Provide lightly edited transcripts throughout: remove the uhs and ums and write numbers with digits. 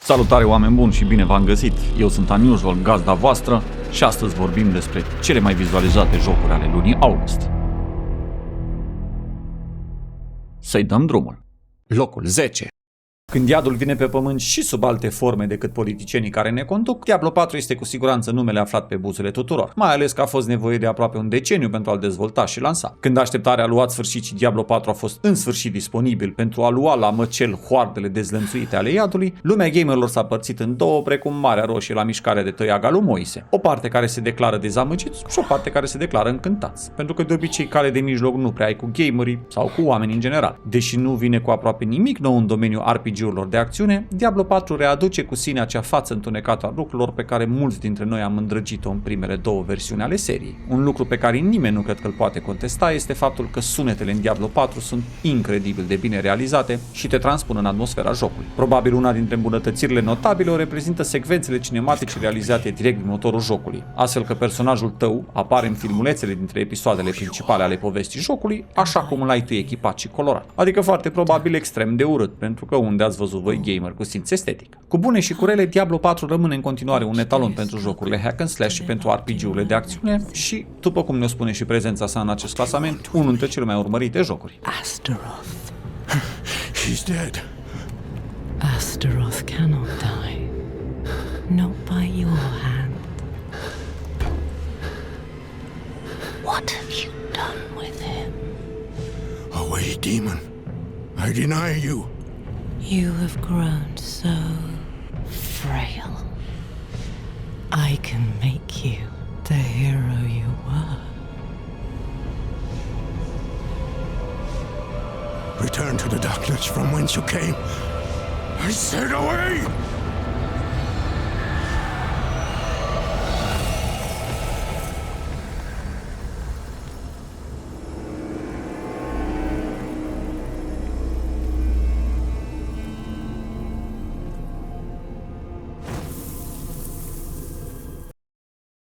Salutare oameni buni și bine v-am găsit! Eu sunt Unusual, gazda voastră și astăzi vorbim despre cele mai vizualizate jocuri ale lunii august. Să-i dăm drumul. Locul 10. Când iadul vine pe pământ și sub alte forme decât politicienii care ne conduc, Diablo 4 este cu siguranță numele aflat pe buzele tuturor, mai ales că a fost nevoie de aproape un deceniu pentru a-l dezvolta și lansa. Când așteptarea a luat sfârșit și Diablo 4 a fost în sfârșit disponibil pentru a lua la măcel hoardele dezlănțuite ale iadului, lumea gamerilor s-a părțit în două precum Marea Roșie la mișcarea de tăiaga lui Moise. O parte care se declară dezamăgiți și o parte care se declară încântați, pentru că de obicei cale de mijloc nu prea ai cu gamerii sau cu oamenii în general. Deși nu vine cu aproape nimic nou în domeniul RPG-urilor de acțiune, Diablo 4 readuce cu sine acea față întunecată a lucrurilor pe care mulți dintre noi am îndrăgit-o în primele două versiuni ale seriei. Un lucru pe care nimeni nu cred că îl poate contesta este faptul că sunetele în Diablo 4 sunt incredibil de bine realizate și te transpun în atmosfera jocului. Probabil una dintre îmbunătățirile notabile o reprezintă secvențele cinematice realizate direct din motorul jocului, astfel că personajul tău apare în filmulețele dintre episoadele principale ale povestii jocului, așa cum îl ai tu echipat și colorat. Adică foarte probabil extrem de urât, pentru că unde ați văzut voi gamer cu simț estetic. Cu bune și cu rele, Diablo 4 rămâne în continuare un etalon pentru jocurile hack and slash și pentru RPG-urile de acțiune și, după cum ne spune și prezența sa în acest clasament, unul dintre cele mai urmărite jocuri. Astaroth. She's dead. Astaroth cannot die. Not by your hand. What have you done with him? Away, demon. I deny you. You have grown so frail. I can make you the hero you were. Return to the darkness from whence you came. I said away!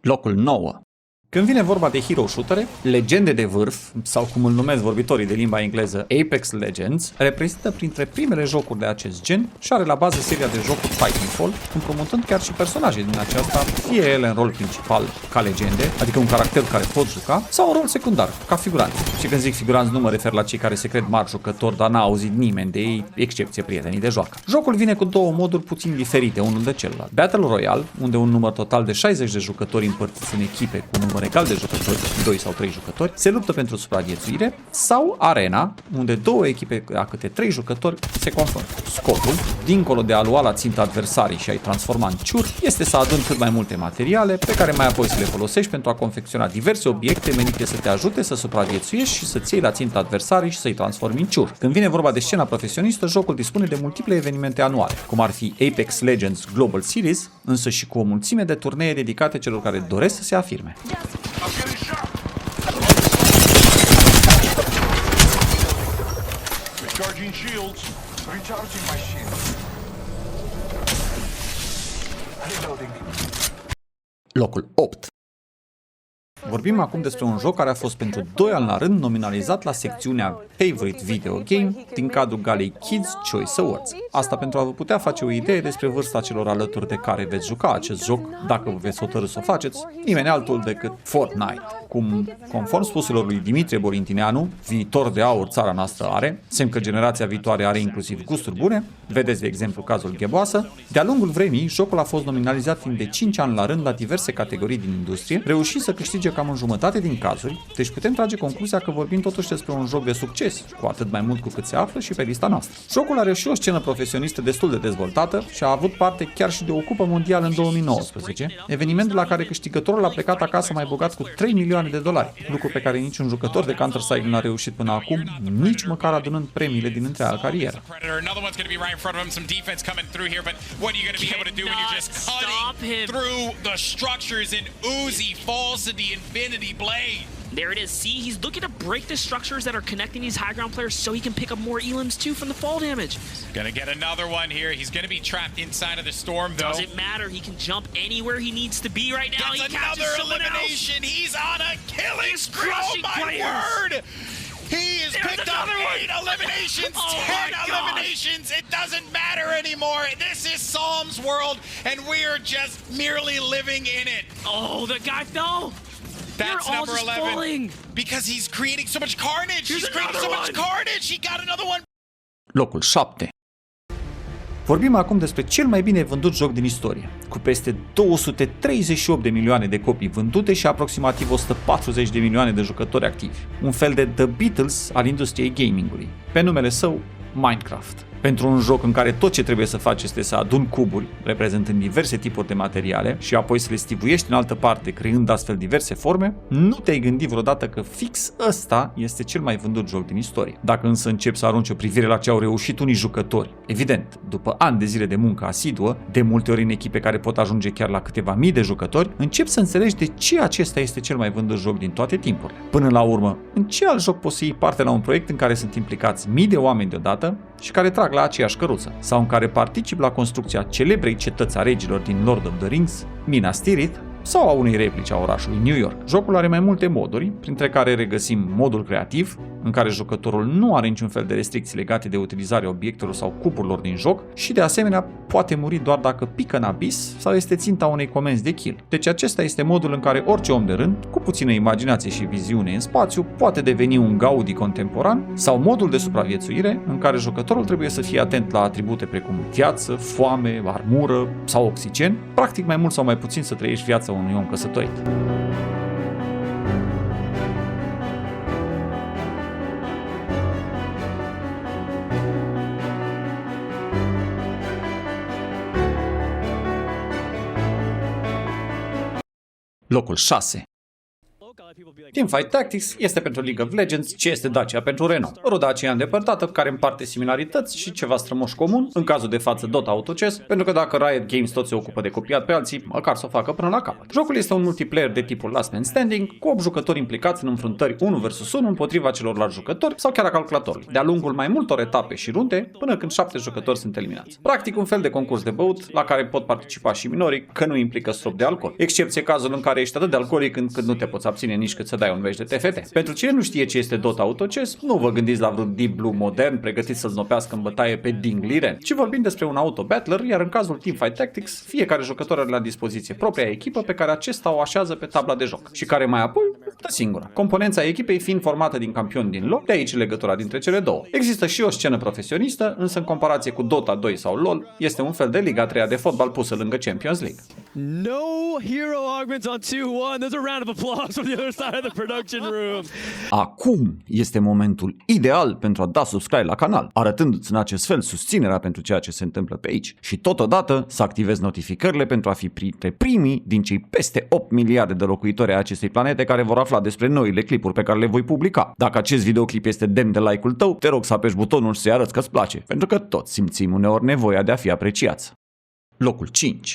Locul 9. Când vine vorba de hero shootere, legende de vârf, sau cum îl numesc vorbitorii de limba engleză Apex Legends, reprezintă printre primele jocuri de acest gen și are la bază seria de jocuri Titanfall, împrumutând chiar și personaje din aceasta, fie ele în rol principal ca legende, adică un caracter care pot juca, sau în rol secundar, ca figuranți. Și când zic figuranți nu mă refer la cei care se cred mari jucători, dar n-a auzit nimeni de ei, excepție prietenii de joacă. Jocul vine cu două moduri puțin diferite unul de celălalt. Battle Royale, unde un număr total de 60 de jucători împărțiți în echipe cu număr egal de jucători, 2 sau 3 jucători, se luptă pentru supraviețuire, sau Arena, unde două echipe a câte 3 jucători se confruntă. Scopul, dincolo de a lua la țintă adversarii și a-i transforma în ciuri, este să aduni cât mai multe materiale pe care mai apoi să le folosești pentru a confecționa diverse obiecte menite să te ajute să supraviețuiești și să-ți iei la țintă adversarii și să-i transformi în ciuri. Când vine vorba de scena profesionistă, jocul dispune de multiple evenimente anuale, cum ar fi Apex Legends Global Series, însă și cu o mulțime de turnee dedicate celor care doresc să se afirme. Recharging shields. Recharging my shields. Reloading. Locul 8. Vorbim acum despre un joc care a fost pentru 2 ani la rând nominalizat la secțiunea Favorite Video Game din cadrul galei Kids Choice Awards. Asta pentru a vă putea face o idee despre vârsta celor alături de care veți juca acest joc, dacă vă veți hotărî să o faceți, nimeni altul decât Fortnite. Cum, conform spuselor lui Dimitrie Borintineanu, viitor de aur țara noastră are, semn că generația viitoare are inclusiv gusturi bune, vedeți de exemplu cazul Gheboasă, de-a lungul vremii, jocul a fost nominalizat timp de 5 ani la rând la diverse categorii din industrie, reușind să câștige cam în jumătate din cazuri, deci putem trage concluzia că vorbim totuși despre un joc de succes, cu atât mai mult cu cât se află și pe lista noastră. Jocul are și o scenă profesionistă destul de dezvoltată și a avut parte chiar și de o cupă mondială în 2019, evenimentul la care câștigătorul a plecat acasă mai bogat cu 3 milioane de dolari, lucru pe care niciun jucător de Counter-Strike nu a reușit până acum, nici măcar adunând premiile din întreaga carieră. There it is. See, he's looking to break the structures that are connecting these high ground players so he can pick up more elims too from the fall damage. Gonna get another one here. He's gonna be trapped inside of the storm though. Doesn't matter. He can jump anywhere he needs to be right now. Gets another elimination. He's on a killing spree. Oh my word! He has There's picked up another one. 8 eliminations, Oh 10 my gosh. eliminations. It doesn't matter anymore. This is Psalm's world, and we are just merely living in it. Oh, the guy fell. That's They're all number just 11. falling. Because he's creating so much carnage. Here's He's creating so another much one. carnage. He got another one. Locul 7. Vorbim acum despre cel mai bine vândut joc din istorie, cu peste 238 de milioane de copii vândute și aproximativ 140 de milioane de jucători activi. Un fel de The Beatles al industriei gamingului, pe numele său Minecraft. Pentru un joc în care tot ce trebuie să faci este să aduni cuburi, reprezentând diverse tipuri de materiale, și apoi să le stivuiești în altă parte, creând astfel diverse forme, nu te-ai gândit vreodată că fix ăsta este cel mai vândut joc din istorie. Dacă însă începi să arunci o privire la ce au reușit unii jucători, evident, după ani de zile de muncă asiduă, de multe ori în echipe care pot ajunge chiar la câteva mii de jucători, începi să înțelegi de ce acesta este cel mai vândut joc din toate timpurile. Până la urmă, în ce alt joc poți să iei parte la un proiect în care sunt implicați mii de oameni deodată și care trag la aceeași căruță, sau în care particip la construcția celebrei cetăți a regilor din Lord of the Rings, Minas Tirith, sau a unei replici a orașului New York. Jocul are mai multe moduri, printre care regăsim modul creativ, în care jucătorul nu are niciun fel de restricții legate de utilizarea obiectelor sau cuburilor din joc și de asemenea poate muri doar dacă pică în abis sau este ținta unei comenzi de kill. Deci acesta este modul în care orice om de rând, cu puțină imaginație și viziune în spațiu, poate deveni un Gaudi contemporan, sau modul de supraviețuire, în care jucătorul trebuie să fie atent la atribute precum viață, foame, armură sau oxigen, practic mai mult sau mai puțin să trăiești viața unui om căsătorit. Locul 6. Teamfight Tactics este pentru League of Legends ce este Dacia pentru Renault. O rodă aceea îndepărtată care împarte similarități și ceva strămoși comun, în cazul de față Dota Autochess, pentru că dacă Riot Games tot se ocupă de copiat pe alții, măcar să o facă până la capăt. Jocul este un multiplayer de tipul Last Man Standing, cu 8 jucători implicați în înfruntări 1 vs 1 împotriva celorlalți jucători sau chiar a calculatorului, de-a lungul mai multor etape și runde, până când 7 jucători sunt eliminați. Practic un fel de concurs de băut, la care pot participa și minorii, că nu implică strop de alcool. Excepție cazul în care ești atât de alcoolic încât nu te poți abține nici cât să dai un meci de TFT. Pentru cine nu știe ce este Dota Autochess, nu vă gândiți la vreun Deep Blue modern pregătit să-ți nopească în bătaie pe Ding Liren, ci vorbim despre un auto-battler, iar în cazul Teamfight Tactics, fiecare jucător are la dispoziție propria echipă pe care acesta o așează pe tabla de joc și care mai apoi dă singură. Componența echipei fiind formată din campioni din LoL, de aici legătura dintre cele două. Există și o scenă profesionistă, însă în comparație cu Dota 2 sau LoL, este un fel de Liga 3 de fotbal pusă lângă Champions League. No hero augments on 2-1. There's a round of applause from the other side of the production room. Acum este momentul ideal pentru a da subscribe la canal, arătându-ți în acest fel susținerea pentru ceea ce se întâmplă pe aici și totodată să activezi notificările pentru a fi printre primii din cei peste 8 miliarde de locuitori ai acestei planete care vor afla despre noile clipuri pe care le voi publica. Dacă acest videoclip este demn de like-ul tău, te rog să apeși butonul și să-i arăți că-ți place, pentru că toți simțim uneori nevoia de a fi apreciați. Locul 5.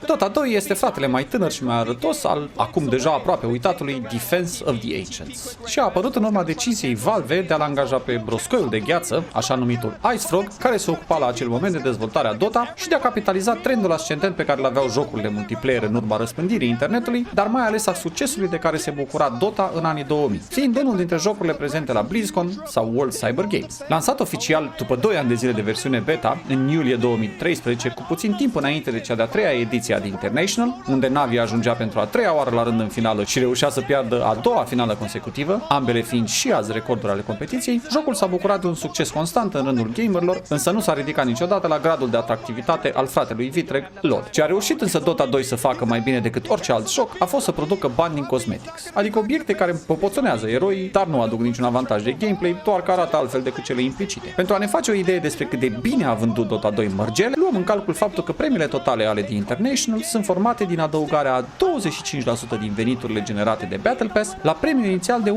Dota 2 este fratele mai tânăr și mai arătos al, acum deja aproape uitatului, Defense of the Ancients și a apărut în urma deciziei Valve de a-l angaja pe broscoiul de gheață, așa numitul Ice Frog, care se ocupa la acel moment de dezvoltarea Dota și de a capitaliza trendul ascendent pe care îl aveau jocurile multiplayer în urma răspândirii internetului, dar mai ales a succesului de care se bucura Dota în anii 2000, fiind unul dintre jocurile prezente la BlizzCon sau World Cyber Games. Lansat oficial după 2 ani de zile de versiune beta, în iulie 2013, cu puțin timp înainte de cea de-a 3-a ediție de International, unde Navi ajungea pentru a 3-a oară la rând în finală și reușea să piardă a 2-a finală consecutivă, ambele fiind și azi recorduri ale competiției, jocul s-a bucurat de un succes constant în rândul gamerilor, însă nu s-a ridicat niciodată la gradul de atractivitate al fratelui Vitreg, LoL. Ce a reușit însă Dota 2 să facă mai bine decât orice alt joc a fost să producă bani din cosmetics, adică obiecte care popoțonează eroii, dar nu aduc niciun avantaj de gameplay, doar că arată altfel decât cele implicite. Pentru a ne face o idee despre cât de bine a vândut Dota 2 mărgele, luăm în calcul faptul că premiile totale ale The International sunt formate din adăugarea a 25% din veniturile generate de Battle Pass la premiul inițial de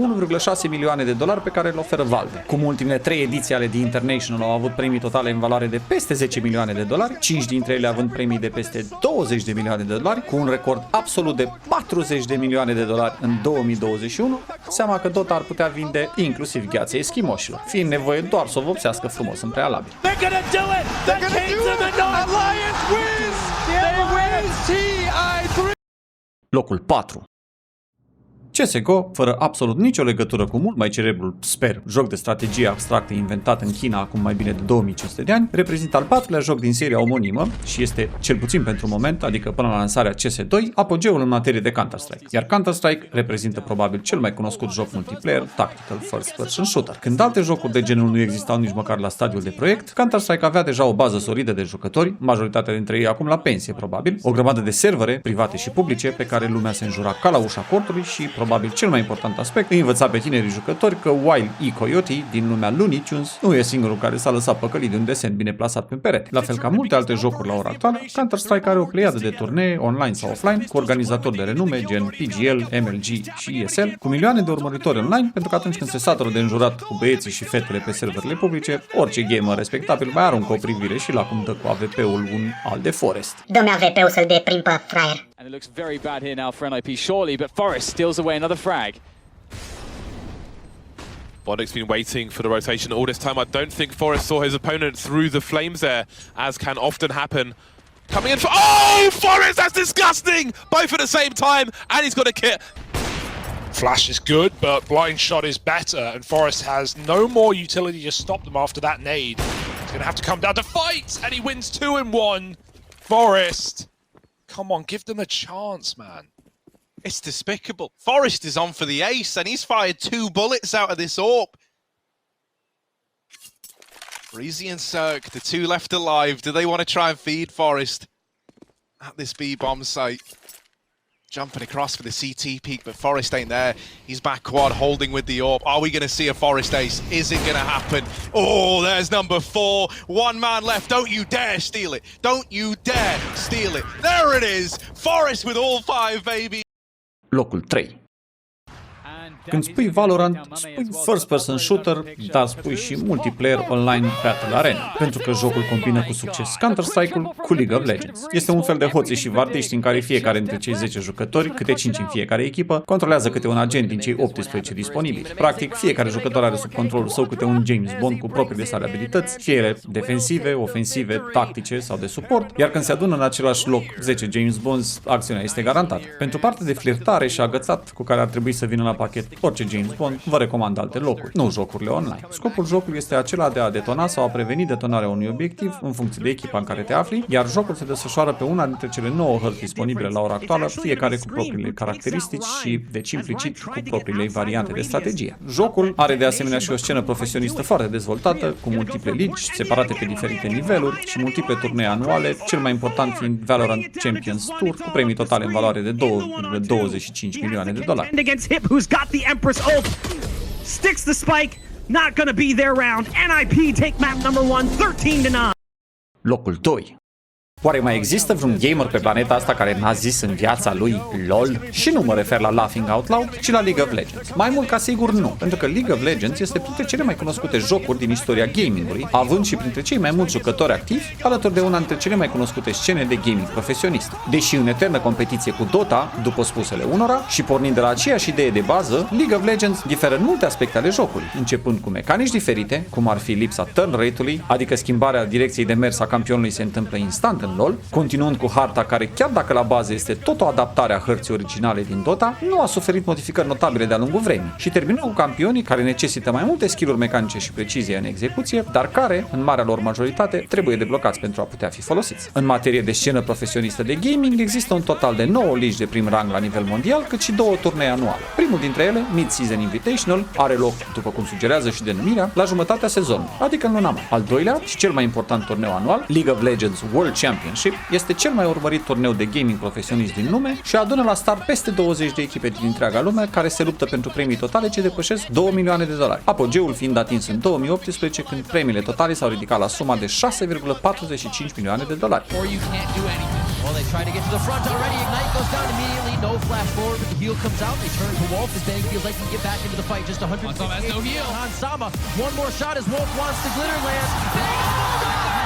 1,6 milioane de dolari pe care îl oferă Valve. Cum ultimele 3 ediții ale The International au avut premii totale în valoare de peste 10 milioane de dolari, 5 dintre ele având premii de peste 20 de milioane de dolari, cu un record absolut de 40 de milioane de dolari în 2021, seama că Dota ar putea vinde inclusiv gheața eschimoșilor, fiind nevoie doar să o vopsească frumos în prealabil. They're gonna do it! The Kings of the North Alliance wins! They win TI3! Locul 4. CSGO, fără absolut nicio legătură cu mult mai celebrul, sper, joc de strategie abstractă inventat în China acum mai bine de 2500 de ani, reprezintă al patrulea joc din seria omonimă și este, cel puțin pentru moment, adică până la lansarea CS2, apogeul în materie de Counter-Strike. Iar Counter-Strike reprezintă probabil cel mai cunoscut joc multiplayer, tactical first-person shooter. Când alte jocuri de genul nu existau nici măcar la stadiul de proiect, Counter-Strike avea deja o bază solidă de jucători, majoritatea dintre ei acum la pensie probabil, o grămadă de servere, private și publice, pe care lumea se înjura ca la ușa cortului și, probabil cel mai important aspect, îi învăța pe tinerii jucători că Wile E. Coyote din lumea Looney Tunes nu e singurul care s-a lăsat păcălit de un desen bine plasat pe perete. La fel ca multe alte jocuri la ora actuală, Counter-Strike are o pleiadă de turnee online sau offline cu organizatori de renume gen PGL, MLG și ESL, cu milioane de urmăritori online, pentru că atunci când se satură de înjurat cu băieții și fetele pe serverele publice, orice gamer respectabil mai aruncă o privire și la cum dă cu AVP-ul un al de Forest. Dă-mi AVP-ul să-l deprim pe fraier. And it looks very bad here now for NIP, surely, but Forest steals away another frag. Bonnick's been waiting for the rotation all this time. I don't think Forest saw his opponent through the flames there, as can often happen. Coming in for... Oh, Forest, that's disgusting! Both at the same time, and he's got a kit. Flash is good, but blind shot is better, and Forest has no more utility to stop them after that nade. He's going to have to come down to fight, and he wins 2 in 1. Forest, come on, give them a chance, man. It's despicable. Forest is on for the ace, and he's fired 2 bullets out of this AWP. Breezy and Cirque, the 2 left alive. Do they want to try and feed Forest at this B-bomb site? Jumping across for the CT peak, but Forest ain't there. He's back quad, holding with the AWP. Are we going to see a Forest ace? Is it going to happen? Oh, there's number 4. 1 man left. Don't you dare steal it. Don't you dare steal it. There it is. Forest with all 5, baby. Locul 3. Când spui Valorant, spui first-person shooter, dar spui și multiplayer online Battle Arena, pentru că jocul combină cu succes Counter-Strike-ul cu League of Legends. Este un fel de hoții și vardiști în care fiecare dintre cei 10 jucători, câte 5 în fiecare echipă, controlează câte un agent din cei 18 disponibili. Practic, fiecare jucător are sub controlul său câte un James Bond cu propriile sale abilități, fie ele defensive, ofensive, tactice sau de suport, iar când se adună în același loc 10 James Bonds, acțiunea este garantată. Pentru partea de flirtare și agățat cu care ar trebui să vină la pachet orice James Bond, vă recomand alte locuri, nu jocurile online. Scopul jocului este acela de a detona sau a preveni detonarea unui obiectiv în funcție de echipa în care te afli, iar jocul se desfășoară pe una dintre cele 9 hărți disponibile la ora actuală, fiecare cu propriile caracteristici și, deci implicit, cu propriile variante de strategie. Jocul are de asemenea și o scenă profesionistă foarte dezvoltată, cu multiple ligi separate pe diferite niveluri și multiple turnee anuale, cel mai important fiind Valorant Champions Tour, cu premii totale în valoare de $2,25 milioane. Against Hip, who's got the Empress ult, sticks the spike, not gonna be their round. NIP take map number 1, 13-9. Locul 2. Oare mai există vreun gamer pe planeta asta care n-a zis în viața lui LOL? Și nu mă refer la Laughing Out Loud, ci la League of Legends. Mai mult ca sigur nu, pentru că League of Legends este printre cele mai cunoscute jocuri din istoria gamingului, având și printre cei mai mulți jucători activi, alături de una dintre cele mai cunoscute scene de gaming profesionist. Deși în eternă competiție cu Dota, după spusele unora, și pornind de la aceeași idee de bază, League of Legends diferă în multe aspecte ale jocului, începând cu mecanici diferite, cum ar fi lipsa turn rate-ului, adică schimbarea direcției de mers a campionului se întâmplă instant în LoL, continuând cu harta care, chiar dacă la bază este tot o adaptare a hărții originale din Dota, nu a suferit modificări notabile de-a lungul vremii, și termină cu campionii care necesită mai multe skill-uri mecanice și precizie în execuție, dar care, în marea lor majoritate, trebuie deblocați pentru a putea fi folosiți. În materie de scenă profesionistă de gaming, există un total de 9 ligi de prim rang la nivel mondial, cât și 2 turnee anuale. Primul dintre ele, Mid-Season Invitational, are loc, după cum sugerează și denumirea, la jumătatea sezonului, adică în luna mai. Al doilea și cel mai important turneu anual, League of Legends World Championship, este cel mai urmărit turneu de gaming profesionist din lume și adună la start peste 20 de echipe din întreaga lume care se luptă pentru premii totale ce depășesc $2 milioane. Apogeul fiind atins în 2018, când premiile totale s-au ridicat la suma de $6,45 milioane. They try to get to the front already. Ignite goes down immediately. No flash forward, but the heal comes out. They turn to Wolf as Bang feels like he can get back into the fight. Just 100. No heal. On Sama. One more shot as Wolf wants the glitter lands. Bang!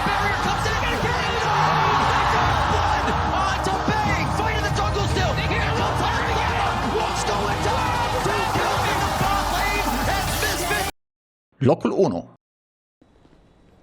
Barrier comes in again. On to Bang. Fight in the jungle still. Here comes Hunter again. Wolf's going down. 2 kills in the bot lane. And Misfit. Locul 1.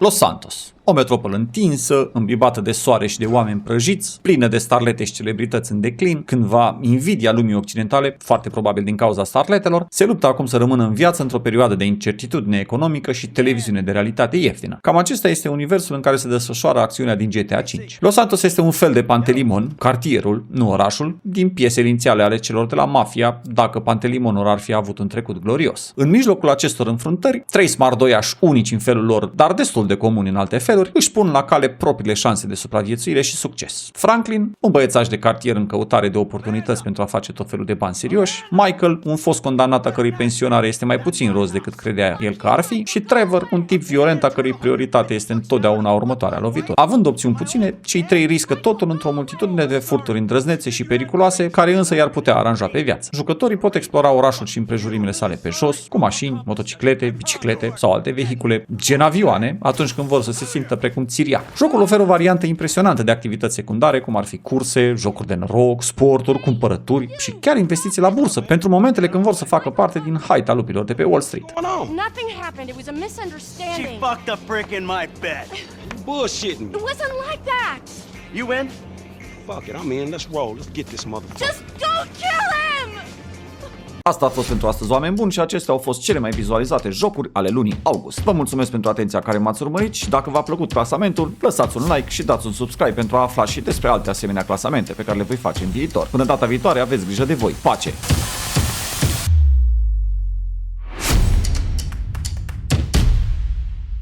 Los Santos. O metropolă întinsă, îmbibată de soare și de oameni prăjiți, plină de starlete și celebrități în declin, cândva invidia lumii occidentale, foarte probabil din cauza starletelor, se luptă acum să rămână în viață într-o perioadă de incertitudine economică și televiziune de realitate ieftină. Cam acesta este universul în care se desfășoară acțiunea din GTA 5. Los Santos este un fel de Pantelimon, cartierul, nu orașul, din piesele inițiale ale celor de la Mafia, dacă Pantelimonul ar fi avut un trecut glorios. În mijlocul acestor înfruntări, trei smardoiași unici în felul lor, dar destul de comuni în alte feluri, își pun la cale propriile șanse de supraviețuire și succes. Franklin, un băiețaș de cartier în căutare de oportunități pentru a face tot felul de bani serioși, Michael, un fost condamnat a cărui pensionare este mai puțin roz decât credea el că ar fi, și Trevor, un tip violent a cărui prioritate este întotdeauna următoarea lovitură. Având opțiuni puține, cei trei riscă totul într-o multitudine de furturi îndrăznețe și periculoase, care însă i-ar putea aranja pe viață. Jucătorii pot explora orașul și împrejurimile sale pe jos, cu mașini, motociclete, biciclete sau alte vehicule, gen avioane, atunci când vor să se simtă precum țiriac. Jocul oferă o variantă impresionantă de activități secundare, cum ar fi curse, jocuri de noroc, sporturi, cumpărături și chiar investiții la bursă, pentru momentele când vor să facă parte din haita lupilor de pe Wall Street. Nothing happened. It was a misunderstanding. She fucked a brick in my bed. Bullshitting. It wasn't like that. You in? Fuck it, I'm in. Let's roll. Let's get this motherfucker. Just don't kill him! Asta a fost pentru astăzi, oameni buni, și acestea au fost cele mai vizualizate jocuri ale lunii august. Vă mulțumesc pentru atenția care m-ați urmărit și dacă v-a plăcut clasamentul, lăsați un like și dați un subscribe pentru a afla și despre alte asemenea clasamente pe care le voi face în viitor. Până data viitoare, aveți grijă de voi. Pace!